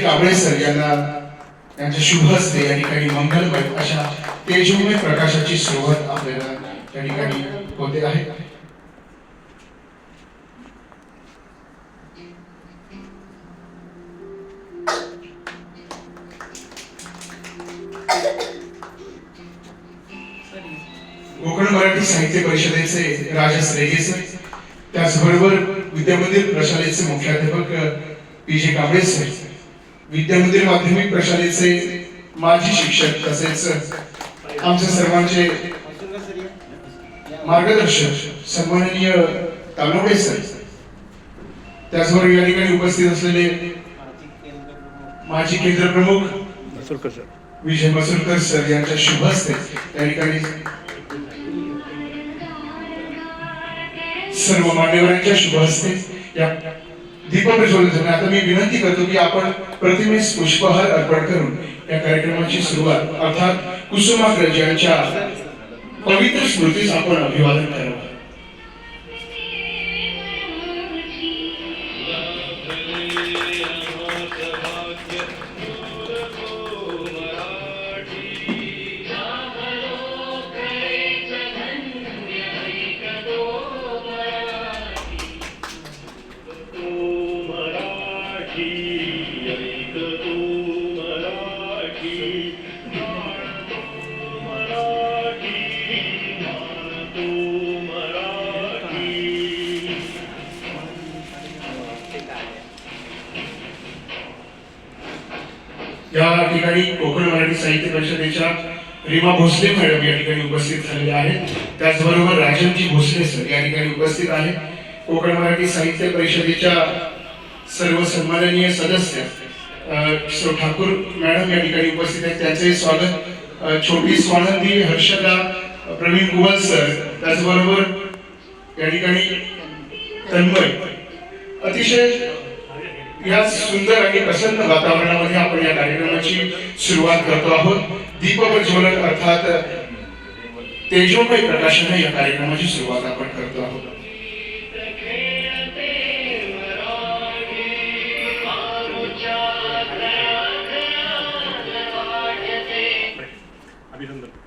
Kamble sir यांना यांच्या शुभ हस्ते या ठिकाणी मंगलमय अशा तेजोमय प्रकाशाची सुरुवात आपल्याला या ठिकाणी होते आहे. कोकण मराठी साहित्य परिषदेचे राजस रेगे सर, त्याचबरोबर विद्यामंदिर प्रशालेचे मुख्याध्यापक पी.जे. कांबळे सर, विद्यामंदिर माध्यमिक प्रशालेचे माजी शिक्षक तसेच आमच्या सर्वांचे मार्गदर्शक सन्माननीय तानवडे सर, त्याचबरोबर या ठिकाणी उपस्थित असलेले माजी केंद्र प्रमुख विजय मसुरकर सर यांच्या शुभ हस्ते या ठिकाणी सर्व मान्यवरांच्या शुभ हस्ते या दीप प्रज्वलन झाले. आता मी विनंती करतो की आपण प्रतिमेस पुष्पहार अर्पण करून या कार्यक्रमाची सुरुवात अर्थात कुसुमाग्रज यांच्या पवित्र स्मृतीस आपण अभिवादन करावं. या ठिकाणी कोकण मराठी साहित्य परिषदेच्या रीमा भोसले मॅडम या ठिकाणी उपस्थित झालेले आहेत. त्याचबरोबर राजनजी भोसले सर या ठिकाणी उपस्थित आहेत. कोकण मराठी साहित्य परिषदेच्या सर्व सन्माननीय सदस्य श्री ठाकूर मॅडम या ठिकाणी उपस्थित आहेत, त्यांचे स्वागत. छोटी स्वानंदी हर्षदा प्रवीण कुवल सर, त्याचबरोबर या ठिकाणी तन्मय. अतिशय या सुंदर आणि प्रसन्न वातावरणामध्ये आपण या कार्यक्रमाची सुरुवात करतो आहोत. दीप प्रज्वलन अर्थात तेजोमय प्रकाशाने या कार्यक्रमाची सुरुवात आपण करतो आहोत.